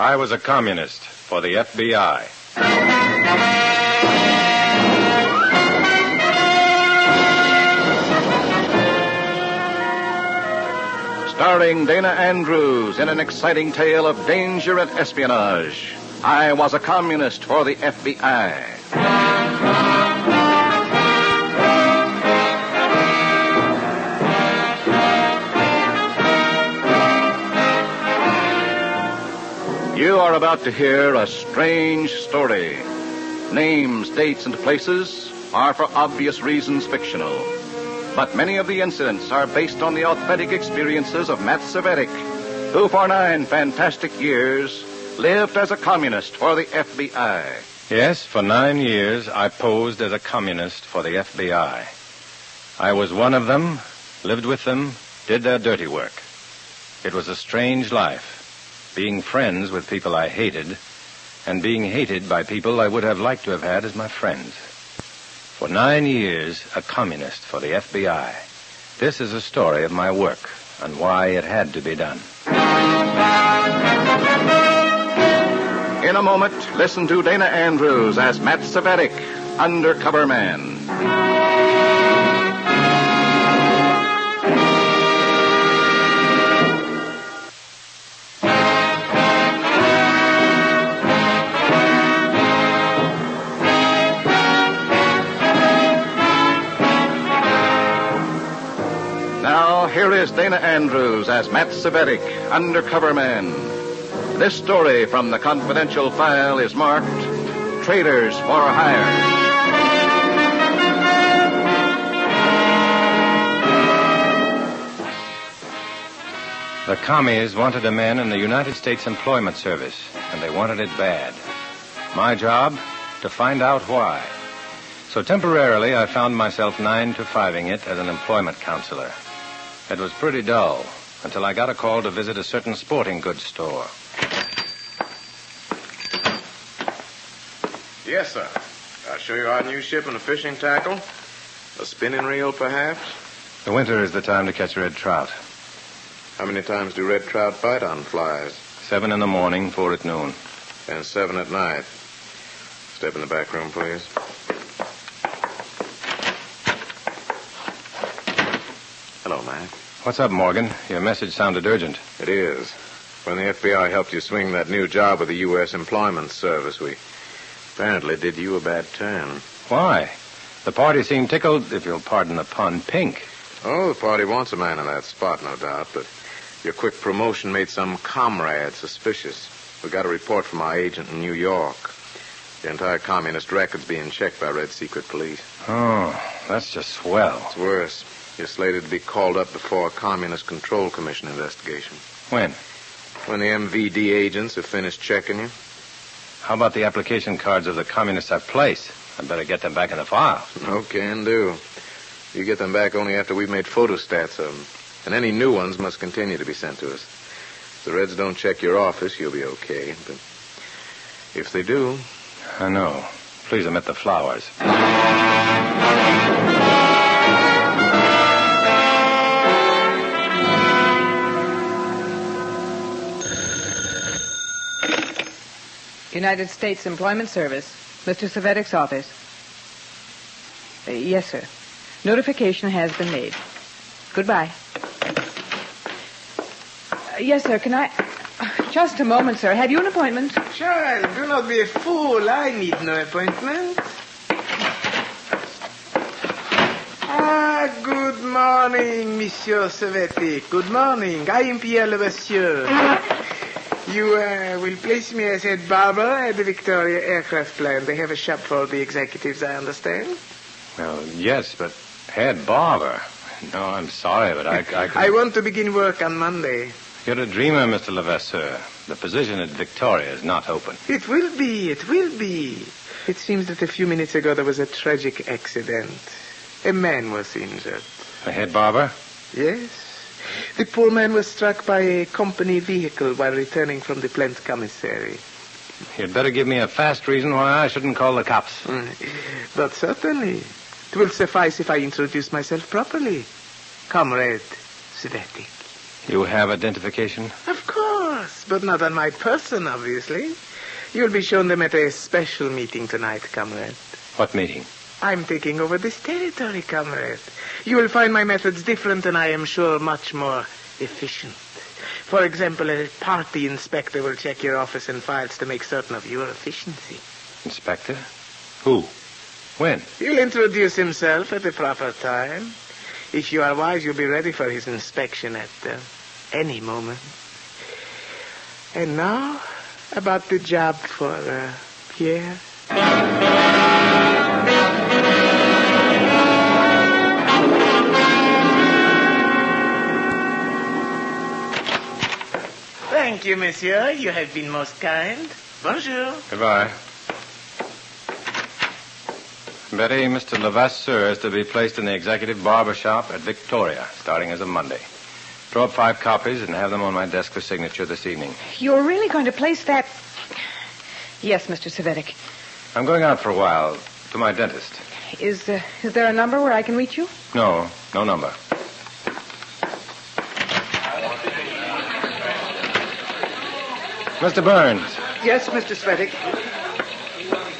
I was a communist for the FBI. Starring Dana Andrews in an exciting tale of danger and espionage. I was a communist for the FBI. You are about to hear a strange story. Names, dates, and places are for obvious reasons fictional. But many of the incidents are based on the authentic experiences of Matthew Cvetic, who for 9 fantastic years lived as a communist for the FBI. Yes, for 9 years I posed as a communist for the FBI. I was one of them, lived with them, did their dirty work. It was a strange life, being friends with people I hated, and being hated by people I would have liked to have had as my friends. For 9 years, a communist for the FBI. This is a story of my work and why it had to be done. In a moment, listen to Dana Andrews as Matthew Cvetic, undercover man. Now, here is Dana Andrews as Matthew Cvetic, undercover man. This story from the confidential file is marked Traitors for Hire. The commies wanted a man in the United States Employment Service, and they wanted it bad. My job? To find out why. So temporarily, I found myself 9 to 5-ing it as an employment counselor. It was pretty dull until I got a call to visit a certain sporting goods store. Yes, sir. I'll show you our new shipment of fishing tackle. A spinning reel, perhaps. The winter is the time to catch red trout. How many times do red trout bite on flies? 7 in the morning, 4 at noon. And 7 at night. Step in the back room, please. Hello, Mac. What's up, Morgan? Your message sounded urgent. It is. When the FBI helped you swing that new job with the U.S. Employment Service, we apparently did you a bad turn. Why? The party seemed tickled, if you'll pardon the pun, pink. Oh, the party wants a man in that spot, no doubt, but your quick promotion made some comrade suspicious. We got a report from our agent in New York. The entire communist record's being checked by Red Secret Police. Oh, that's just swell. It's worse. You're slated to be called up before a Communist Control Commission investigation. When? When the MVD agents have finished checking you. How about the application cards of the communists I've placed? I'd better get them back in the file. No can do. You get them back only after we've made photostats of them. And any new ones must continue to be sent to us. If the Reds don't check your office, you'll be okay. But if they do... I know. Please omit the flowers. United States Employment Service. Mr. Cvetic's office. Yes, sir. Notification has been made. Goodbye. Yes, sir. Can I... Just a moment, sir. Have you an appointment? Child, do not be a fool. I need no appointment. Good morning, Monsieur Cvetic. Good morning. I am Pierre Levasseur. You will place me as head barber at the Victoria Aircraft Plant. They have a shop for the executives, I understand. Well, yes, but head barber. No, I'm sorry, but I could... I want to begin work on Monday. You're a dreamer, Mr. Levasseur. The position at Victoria is not open. It will be. It will be. It seems that a few minutes ago there was a tragic accident. A man was injured. The head barber? Yes. The poor man was struck by a company vehicle while returning from the plant commissary. You'd better give me a fast reason why I shouldn't call the cops. But certainly. It will suffice if I introduce myself properly. Comrade Cvetic. You have identification? Of course. course, but not on my person, obviously. You'll be shown them at a special meeting tonight, comrade. What meeting? I'm taking over this territory, comrade. You will find my methods different and I am sure much more efficient. For example, a party inspector will check your office and files to make certain of your efficiency. Inspector? Who? When? He'll introduce himself at the proper time. If you are wise, you'll be ready for his inspection at any moment. And now, about the job for Pierre. Thank you, monsieur. You have been most kind. Bonjour. Goodbye. Betty, Mr. Levasseur is to be placed in the executive barber shop at Victoria, starting as of Monday. Draw up 5 copies and have them on my desk for signature this evening. You're really going to place that... Yes, Mr. Cvetic. I'm going out for a while to my dentist. Is there a number where I can reach you? No number. Mr. Burns. Yes, Mr. Cvetic.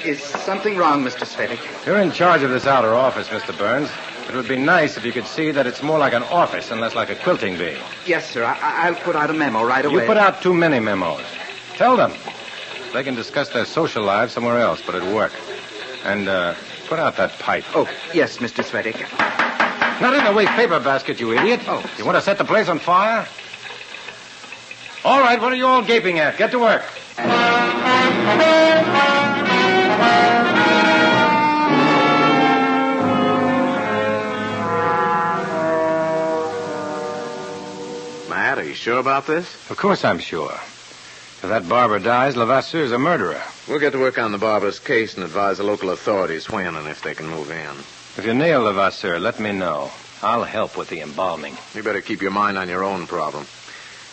Is something wrong, Mr. Cvetic? You're in charge of this outer office, Mr. Burns. It would be nice if you could see that it's more like an office and less like a quilting bee. Yes, sir. I'll put out a memo right away. You put out too many memos. Tell them. They can discuss their social lives somewhere else, but at work. And, put out that pipe. Oh, yes, Mr. Cvetic. Not in the waste paper basket, you idiot. Oh. You want to set the place on fire? All right, what are you all gaping at? Get to work. Matt, are you sure about this? Of course I'm sure. If that barber dies, Levasseur's a murderer. We'll get to work on the barber's case and advise the local authorities when and if they can move in. If you nail Levasseur, let me know. I'll help with the embalming. You better keep your mind on your own problem.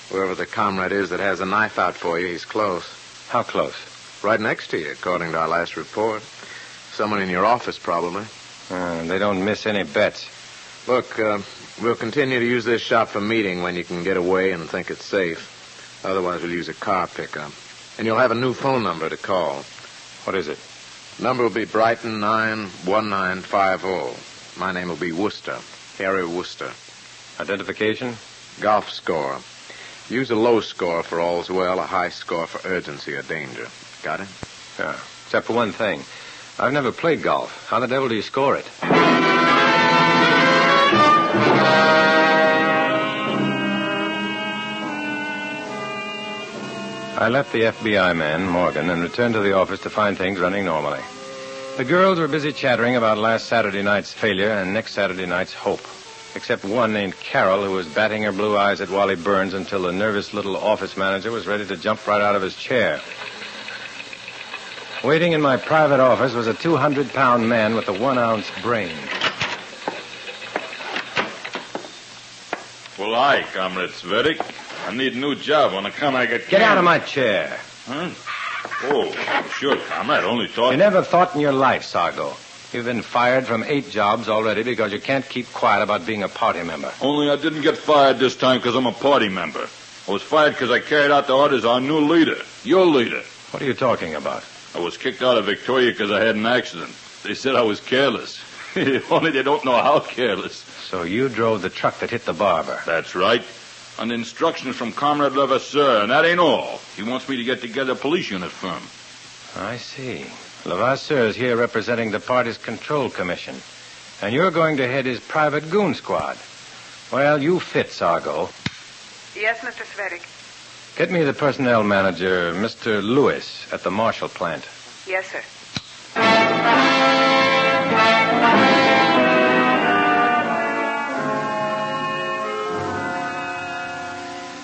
Whoever the comrade is that has a knife out for you, he's close. How close? Right next to you, according to our last report. Someone in your office, probably. They don't miss any bets. Look, we'll continue to use this shop for meeting when you can get away and think it's safe. Otherwise, we'll use a car pickup. And you'll have a new phone number to call. What is it? Number will be Brighton 91950. My name will be Worcester. Harry Worcester. Identification? Golf score. Use a low score for all's well, a high score for urgency or danger. Got it? Yeah. Except for one thing. I've never played golf. How the devil do you score it? I left the FBI man, Morgan, and returned to the office to find things running normally. The girls were busy chattering about last Saturday night's failure and next Saturday night's hope. Except one named Carol, who was batting her blue eyes at Wally Burns until the nervous little office manager was ready to jump right out of his chair. Waiting in my private office was a 200-pound man with a 1-ounce brain. Well, hi, Comrade Cvetic. I need a new job. On account I Get out of my chair. Huh? Oh, sure, Comrade. Only thought... You never thought in your life, Sargo. You've been fired from 8 jobs already because you can't keep quiet about being a party member. Only I didn't get fired this time because I'm a party member. I was fired because I carried out the orders of our new leader, your leader. What are you talking about? I was kicked out of Victoria because I had an accident. They said I was careless. Only they don't know how careless. So you drove the truck that hit the barber. That's right. On instructions from Comrade Levasseur, and that ain't all. He wants me to get together a police unit for him. I see. Levasseur is here representing the party's control commission. And you're going to head his private goon squad. Well, you fit, Sargo. Yes, Mr. Cvetic. Get me the personnel manager, Mr. Lewis, at the Marshall plant. Yes, sir.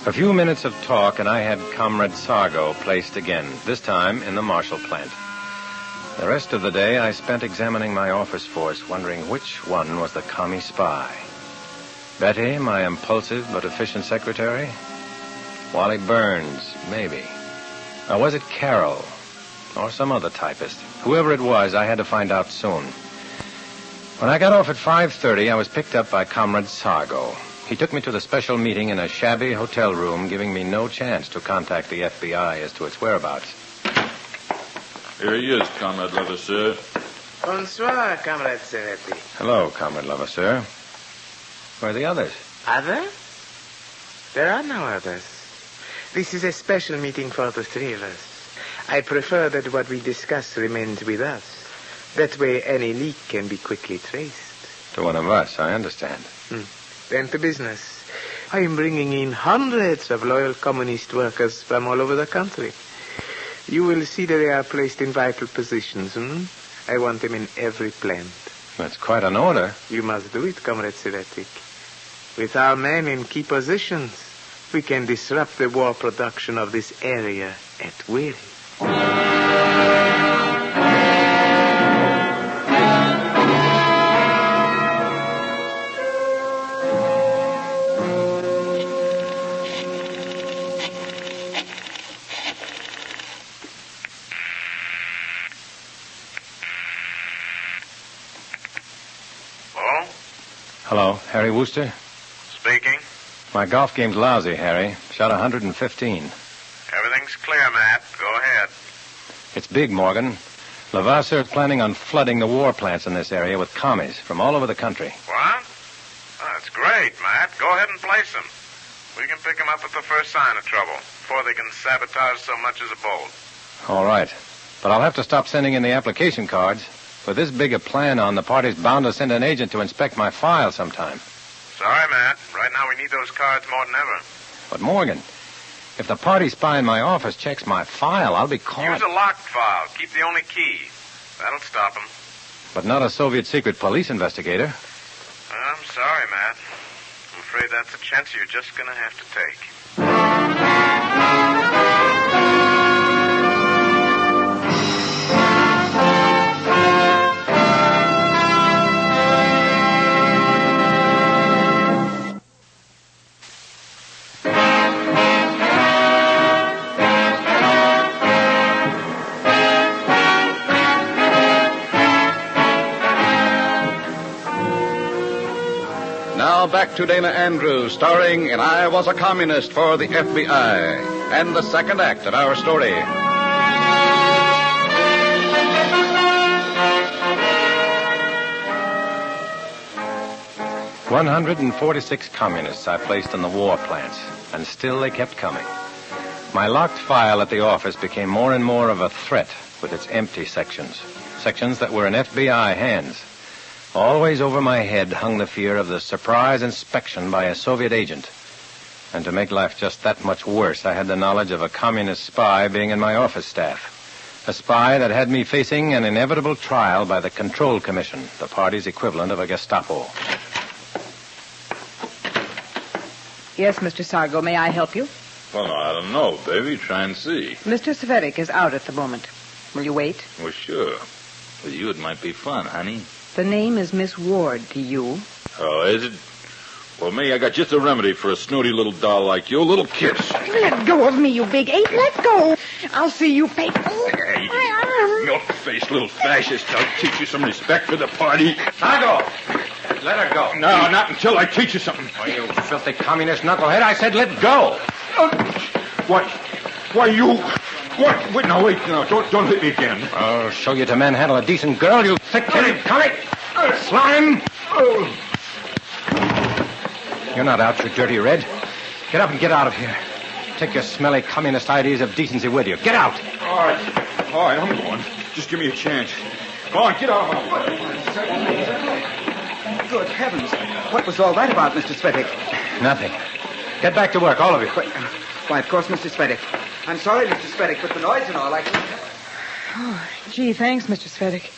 A few minutes of talk, and I had Comrade Sargo placed again, this time in the Marshall plant. The rest of the day I spent examining my office force, wondering which one was the commie spy. Betty, my impulsive but efficient secretary? Wally Burns, maybe. Or was it Carol? Or some other typist? Whoever it was, I had to find out soon. When I got off at 5:30, I was picked up by Comrade Sargo. He took me to the special meeting in a shabby hotel room, giving me no chance to contact the FBI as to its whereabouts. Here he is, Comrade Levasseur. Bonsoir, Comrade Cvetic. Hello, Comrade Levasseur. Where are the others? Others? There are no others. This is a special meeting for the three of us. I prefer that what we discuss remains with us. That way any leak can be quickly traced. To one of us, I understand. Then to business. I am bringing in hundreds of loyal communist workers from all over the country. You will see that they are placed in vital positions. I want them in every plant. That's quite an order. You must do it, Comrade Cvetic. With our men in key positions, we can disrupt the war production of this area at will. Hello, Harry Wooster? Speaking. My golf game's lousy, Harry. Shot 115. Everything's clear, Matt. Go ahead. It's big, Morgan. Levasseur is planning on flooding the war plants in this area with commies from all over the country. What? Oh, that's great, Matt. Go ahead and place them. We can pick them up at the first sign of trouble, before they can sabotage so much as a bolt. All right. But I'll have to stop sending in the application cards. With this big a plan on, the party's bound to send an agent to inspect my file sometime. Sorry, Matt. Right now we need those cards more than ever. But, Morgan, if the party spy in my office checks my file, I'll be caught. Use a locked file. Keep the only key. That'll stop them. But not a Soviet secret police investigator. I'm sorry, Matt. I'm afraid that's a chance you're just going to have to take. Now back to Dana Andrews, starring in I Was a Communist for the FBI, and the second act of our story. $146 communists I placed in the war plants, and still they kept coming. My locked file at the office became more and more of a threat with its empty sections. Sections that were in FBI hands. Always over my head hung the fear of the surprise inspection by a Soviet agent. And to make life just that much worse, I had the knowledge of a communist spy being in my office staff. A spy that had me facing an inevitable trial by the Control Commission, the party's equivalent of a Gestapo. Yes, Mr. Sargo, may I help you? Well, I don't know, baby. Try and see. Mr. Cvetic is out at the moment. Will you wait? Well, sure. With you, it might be fun, honey. The name is Miss Ward to you. Oh, is it? Well, me, I got just a remedy for a snooty little doll like you. Little kiss. Let go of me, you big ape. Let go. I'll see you pay. Hey, milk-faced little fascist. I'll teach you some respect for the party. Sargo! Let her go. No, not until I teach you something. Oh, you filthy communist knucklehead. I said let go. Why, you... What? Wait, no, don't hit me again. I'll show you to manhandle a decent girl, you thick-headed comic. Slime. You're not out, you dirty red. Get up and get out of here. Take your smelly communist ideas of decency with you. Get out. All right, I'm going. Just give me a chance. Go on, get out of my way. Good heavens. What was all that about, Mr. Cvetic? Nothing. Get back to work, all of you. Why, of course, Mr. Cvetic. I'm sorry, Mr. Cvetic, but the noise and all, Oh, gee, thanks, Mr. Cvetic.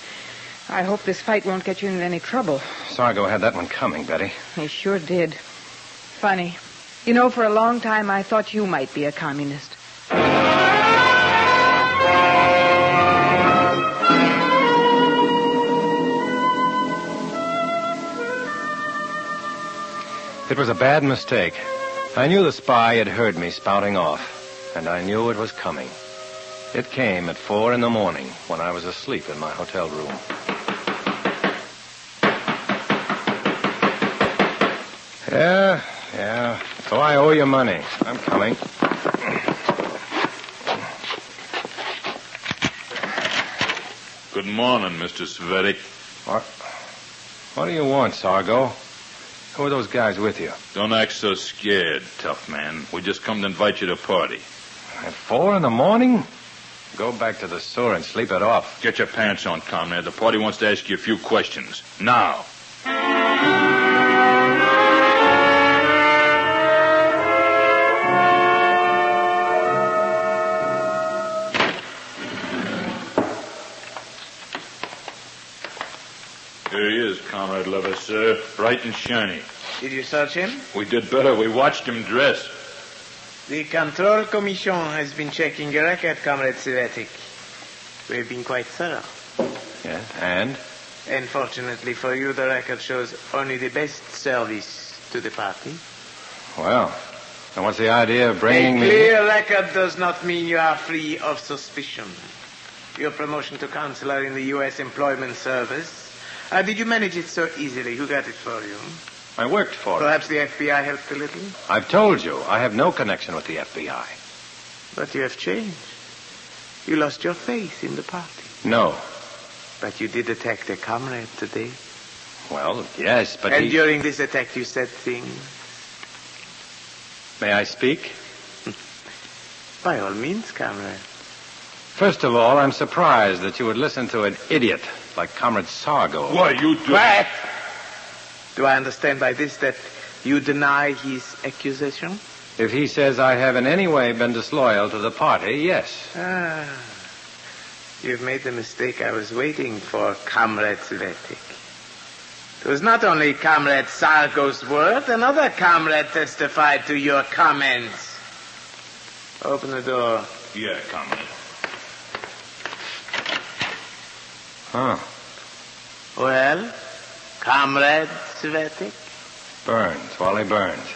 I hope this fight won't get you into any trouble. Sargo had that one coming, Betty. He sure did. Funny. You know, for a long time, I thought you might be a communist. It was a bad mistake. I knew the spy had heard me spouting off, and I knew it was coming. It came at 4 a.m. when I was asleep in my hotel room. Yeah, Yeah, so I owe you money. I'm coming. Good morning, Mr. Cvetic. What do you want, Sargo? Who are those guys with you? Don't act so scared, tough man. We just come to invite you to a party. At 4 a.m? Go back to the store and sleep it off. Get your pants on, comrade. The party wants to ask you a few questions. Now. Here he is, Comrade Levasseur, bright and shiny. Did you search him? We did better. We watched him dress. The Control Commission has been checking your record, Comrade Cvetic. We've been quite thorough. Yeah, and? Unfortunately for you, the record shows only the best service to the party. Well, and what's the idea of bringing me... A clear record does not mean you are free of suspicion. Your promotion to counselor in the U.S. Employment Service... did you manage it so easily? Who got it for you? I worked for it. Perhaps the FBI helped a little? I've told you, I have no connection with the FBI. But you have changed. You lost your faith in the party. No. But you did attack the comrade today. Well, yes, but And during this attack you said things. May I speak? By all means, comrade. First of all, I'm surprised that you would listen to an idiot like Comrade Sargo. Why, you do... What? Do I understand by this that you deny his accusation? If he says I have in any way been disloyal to the party, yes. You've made the mistake I was waiting for, Comrade Cvetic. It was not only Comrade Sargo's word, another comrade testified to your comments. Open the door. Yeah, comrade. Huh. Well, Comrade Cvetic? Burns, Wally Burns.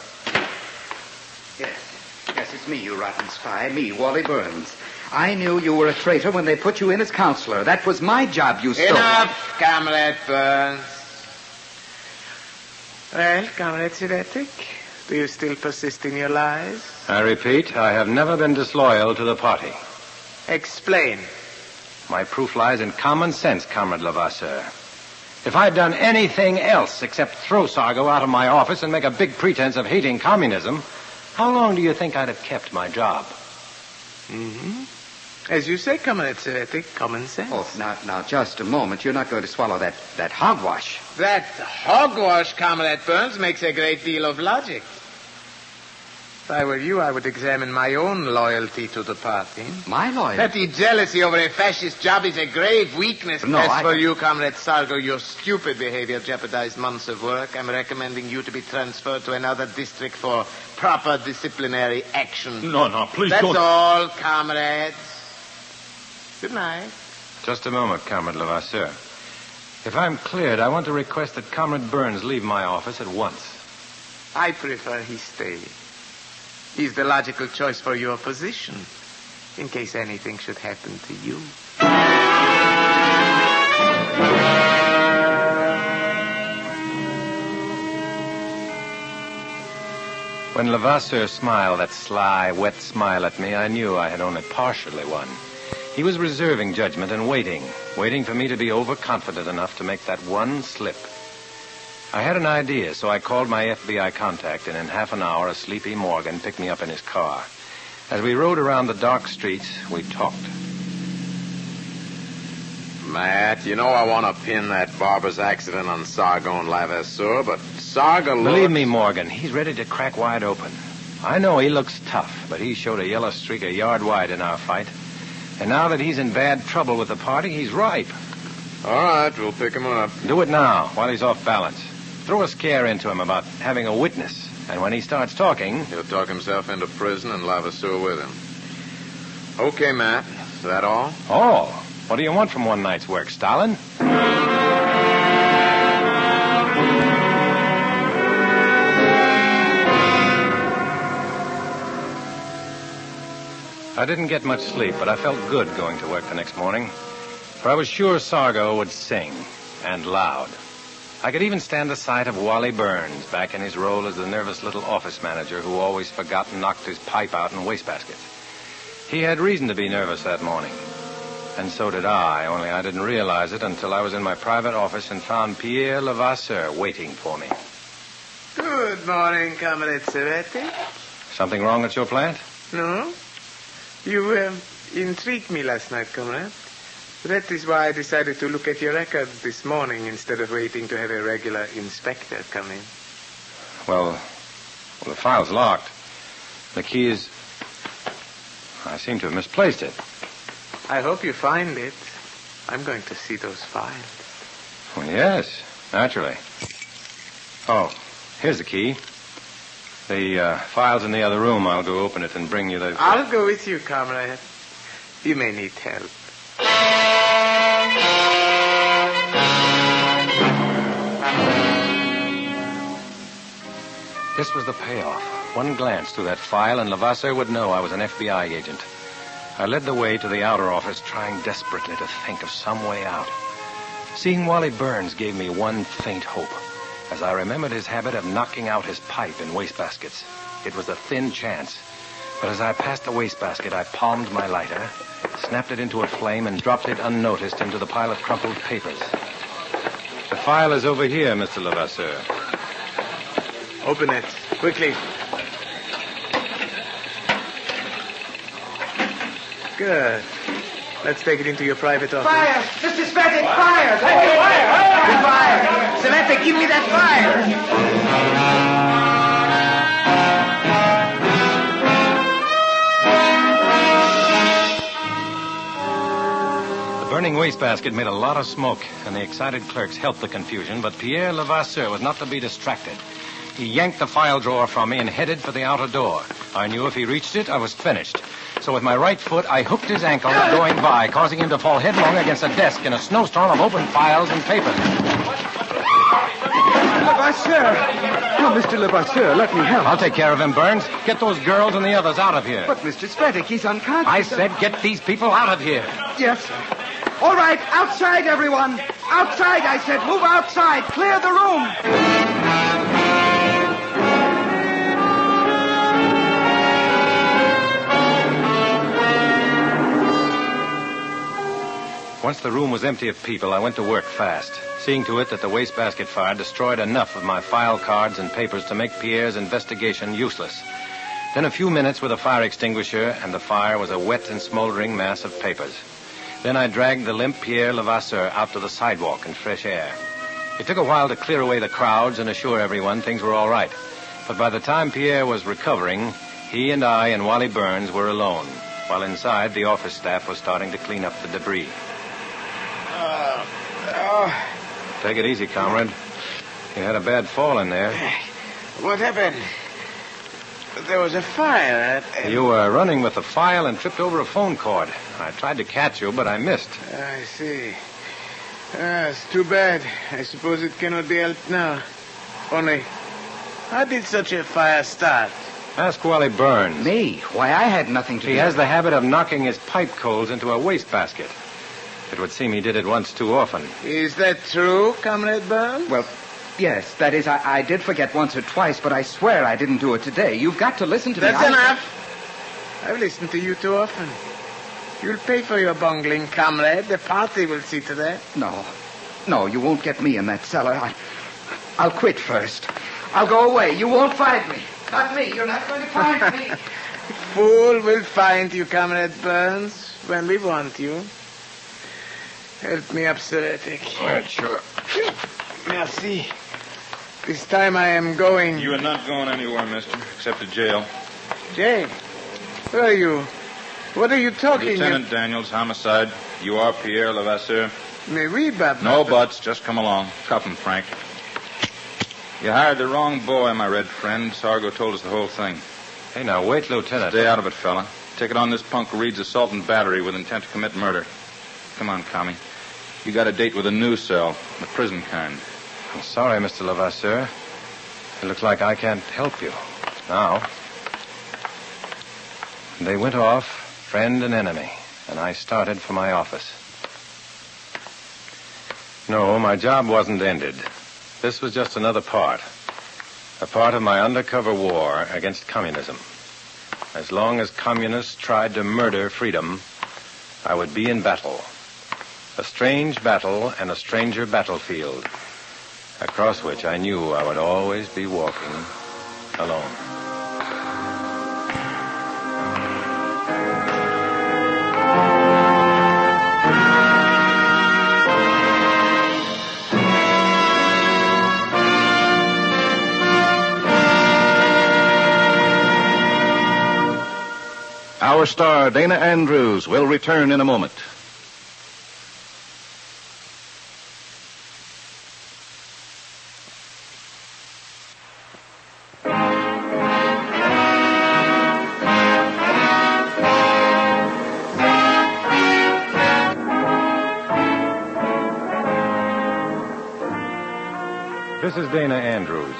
Yes, it's me, you rotten spy. Me, Wally Burns. I knew you were a traitor when they put you in as counselor. That was my job, you stole. Enough, Comrade Burns. Well, Comrade Cvetic, do you still persist in your lies? I repeat, I have never been disloyal to the party. Explain. My proof lies in common sense, Comrade Levasseur. If I'd done anything else except throw Sargo out of my office and make a big pretense of hating communism, how long do you think I'd have kept my job? Mm-hmm. As you say, Comrade Cvetic, common sense. Oh, now, just a moment. You're not going to swallow that hogwash. That hogwash, Comrade Burns, makes a great deal of logic. If I were you, I would examine my own loyalty to the party. My loyalty? Petty jealousy over a fascist job is a grave weakness. No, As for you, Comrade Sargo, your stupid behavior jeopardized months of work. I'm recommending you to be transferred to another district for proper disciplinary action. No, please That's don't... all, comrades. Good night. Just a moment, Comrade Levasseur. If I'm cleared, I want to request that Comrade Burns leave my office at once. I prefer he stay. He's the logical choice for your position, in case anything should happen to you. When Levasseur smiled that sly, wet smile at me, I knew I had only partially won. He was reserving judgment and waiting for me to be overconfident enough to make that one slip. I had an idea, so I called my FBI contact, and in half an hour, a sleepy Morgan picked me up in his car. As we rode around the dark streets, we talked. Matt, you know I want to pin that barber's accident on Sargo and Levasseur, but Sargo looks... Believe me, Morgan, he's ready to crack wide open. I know he looks tough, but he showed a yellow streak a yard wide in our fight. And now that he's in bad trouble with the party, he's ripe. All right, we'll pick him up. Do it now, while he's off balance. Throw a scare into him about having a witness. And when he starts talking... He'll talk himself into prison and Levasseur with him. Okay, Matt. Is that all? All? What do you want from one night's work, Stalin? I didn't get much sleep, but I felt good going to work the next morning. For I was sure Sargo would sing, and loud. I could even stand the sight of Wally Burns back in his role as the nervous little office manager who always forgot and knocked his pipe out in wastebaskets. He had reason to be nervous that morning. And so did I, only I didn't realize it until I was in my private office and found Pierre Levasseur waiting for me. Good morning, Comrade Cvetic. Something wrong at your plant? No? You intrigued me last night, Comrade. That is why I decided to look at your records this morning instead of waiting to have a regular inspector come in. Well, the file's locked. The key is... I seem to have misplaced it. I hope you find it. I'm going to see those files. Well, yes, naturally. Oh, here's the key. The file's in the other room. I'll go open it and bring you the... I'll go with you, Comrade. You may need help. This was the payoff. One glance through that file, and Levasseur would know I was an FBI agent. I led the way to the outer office, trying desperately to think of some way out. Seeing Wally Burns gave me one faint hope, as I remembered his habit of knocking out his pipe in wastebaskets. It was a thin chance, but as I passed the wastebasket, I palmed my lighter, snapped it into a flame, and dropped it unnoticed into the pile of crumpled papers. The file is over here, Mr. Levasseur. Open it, quickly. Good. Let's take it into your private office. Fire! Mr. Cvetic, fire! Fire! Cvetic, give me that The burning wastebasket made a lot of smoke, and the excited clerks helped the confusion, but Pierre Levasseur was not to be distracted. He yanked the file drawer from me and headed for the outer door. I knew if he reached it, I was finished. So with my right foot, I hooked his ankle going by, causing him to fall headlong against a desk in a snowstorm of open files and papers. Levasseur! Oh, Mr. Levasseur, let me help. I'll take care of him, Burns. Get those girls and the others out of here. But, Mr. Cvetic, he's unconscious. I said get these people out of here. Yes, sir. All right, outside, everyone. Outside, I said. Move outside. Clear the room. Once the room was empty of people, I went to work fast, seeing to it that the wastebasket fire destroyed enough of my file cards and papers to make Pierre's investigation useless. Then a few minutes with a fire extinguisher, and the fire was a wet and smoldering mass of papers. Then I dragged the limp Pierre Levasseur out to the sidewalk in fresh air. It took a while to clear away the crowds and assure everyone things were all right. But by the time Pierre was recovering, he and I and Wally Burns were alone, while inside the office staff was starting to clean up the debris. Take it easy, comrade. You had a bad fall in there. What happened? There was a fire. You were running with the file and tripped over a phone cord. I tried to catch you, but I missed. I see. It's too bad. I suppose it cannot be helped now. Only, how did such a fire start? Ask Wally Burns. Me? Why, I had nothing to do. He has the habit of knocking his pipe coals into a wastebasket. It would seem he did it once too often. Is that true, Comrade Burns? Well, yes. That is, I did forget once or twice, but I swear I didn't do it today. You've got to listen to me. That's enough. I've listened to you too often. You'll pay for your bungling, comrade. The party will see to that. No, you won't get me in that cellar. I'll quit first. I'll go away. You won't find me. Not me. You're not going to find me. Fool will find you, Comrade Burns, when we want you. Help me up, Cvetic. All right, sure. Merci. This time I am going... You are not going anywhere, mister, except to jail. Jail? Where are you? What are you talking about? Lieutenant Daniels, homicide. You are Pierre Levasseur. Mais oui, but... No buts. Just come along. Cuff him, Frank. You hired the wrong boy, my red friend. Sargo told us the whole thing. Hey, now, wait, Lieutenant. Stay out of it, fella. Take it on this punk who reads assault and battery with intent to commit murder. Come on, Commie. You got a date with a new cell, the prison kind. I'm sorry, Mr. Levasseur. It looks like I can't help you. Now. They went off, friend and enemy, and I started for my office. No, my job wasn't ended. This was just another part. A part of my undercover war against communism. As long as communists tried to murder freedom, I would be in battle. A strange battle and a stranger battlefield, across which I knew I would always be walking alone. Our star, Dana Andrews, will return in a moment. This is Dana Andrews.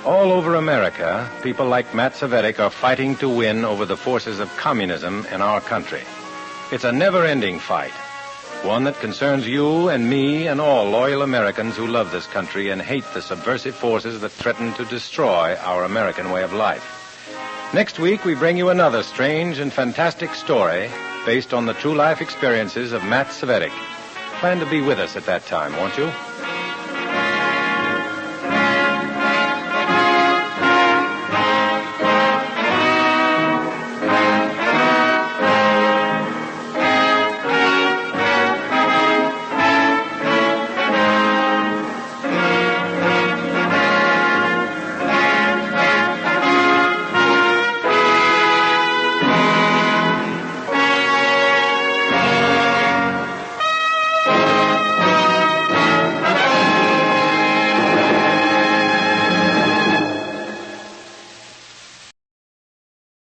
All over America, people like Matt Cvetic are fighting to win over the forces of communism in our country. It's a never-ending fight, one that concerns you and me and all loyal Americans who love this country and hate the subversive forces that threaten to destroy our American way of life. Next week, we bring you another strange and fantastic story based on the true life experiences of Matt Cvetic. Plan to be with us at that time, won't you?